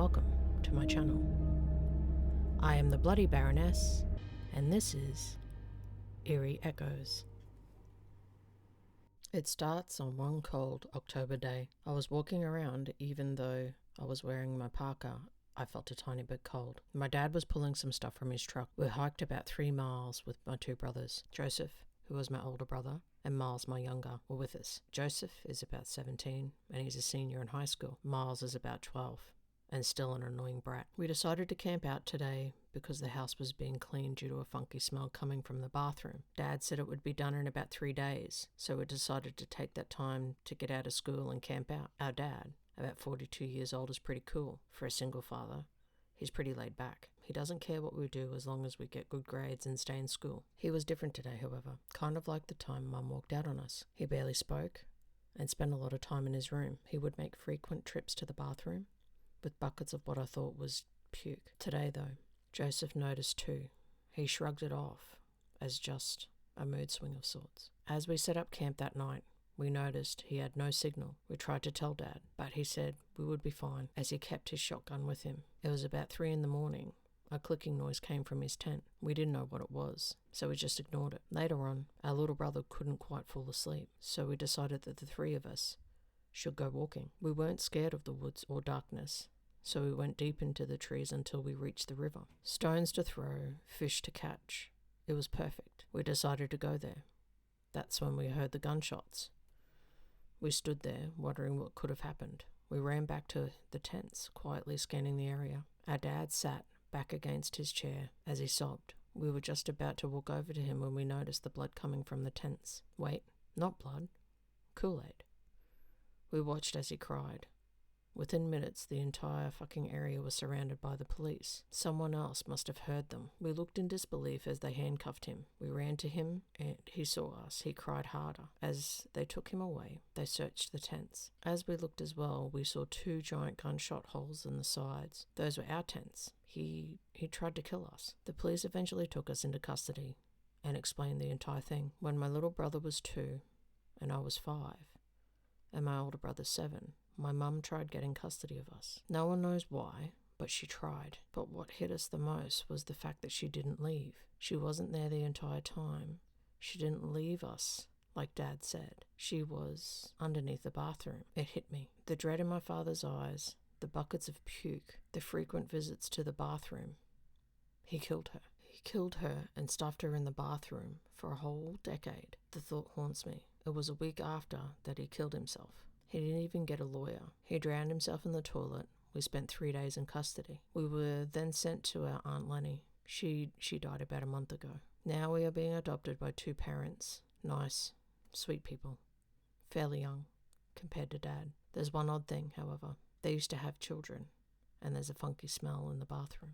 welcome to my channel. I am the Bloody Baroness, and this is Eerie Echoes. It starts on one cold October day. I was walking around even though I was wearing my parka. I felt a tiny bit cold. My dad was pulling some stuff from his truck. We hiked about 3 miles with my 2 brothers. Joseph, who was my older brother, and Miles, my younger, were with us. Joseph is about 17 and he's a senior in high school. Miles is about 12 and still an annoying brat. We decided to camp out today because the house was being cleaned due to a funky smell coming from the bathroom. Dad said it would be done in about 3 days, so we decided to take that time to get out of school and camp out. Our dad, about 42 years old, is pretty cool. For a single father, he's pretty laid back. He doesn't care what we do as long as we get good grades and stay in school. He was different today, however, kind of like the time Mum walked out on us. He barely spoke and spent a lot of time in his room. He would make frequent trips to the bathroom with buckets of what I thought was puke. Today, though, Joseph noticed too. He shrugged it off as just a mood swing of sorts. As we set up camp that night, we noticed he had no signal. We tried to tell Dad, but he said we would be fine as he kept his shotgun with him. It was about 3 a.m. A clicking noise came from his tent. We didn't know what it was, so we just ignored it. Later on, our little brother couldn't quite fall asleep, so we decided that the 3 of us should go walking. We weren't scared of the woods or darkness, so we went deep into the trees until we reached the river. Stones to throw, fish to catch. It was perfect. We decided to go there. That's when we heard the gunshots. We stood there, wondering what could have happened. We ran back to the tents, quietly scanning the area. Our dad sat back against his chair as he sobbed. We were just about to walk over to him when we noticed the blood coming from the tents. Wait, not blood. Kool-Aid. We watched as he cried. Within minutes, the entire fucking area was surrounded by the police. Someone else must have heard them. We looked in disbelief as they handcuffed him. We ran to him and he saw us. He cried harder. As they took him away, they searched the tents. As we looked as well, we saw 2 giant gunshot holes in the sides. Those were our tents. He tried to kill us. The police eventually took us into custody and explained the entire thing. When my little brother was 2 and I was 5 and my older brother 7, my mum tried getting custody of us. No one knows why, but she tried. But what hit us the most was the fact that she didn't leave. She wasn't there the entire time. She didn't leave us, like Dad said. She was underneath the bathroom. It hit me. The dread in my father's eyes, the buckets of puke, the frequent visits to the bathroom. He killed her. He killed her and stuffed her in the bathroom for a whole decade. The thought haunts me. It was a week after that he killed himself. He didn't even get a lawyer. He drowned himself in the toilet. We spent 3 days in custody. We were then sent to our Aunt Lenny. She died about a month ago. Now we are being adopted by 2 parents. Nice, sweet people. Fairly young compared to Dad. There's one odd thing, however. They used to have children, and there's a funky smell in the bathroom.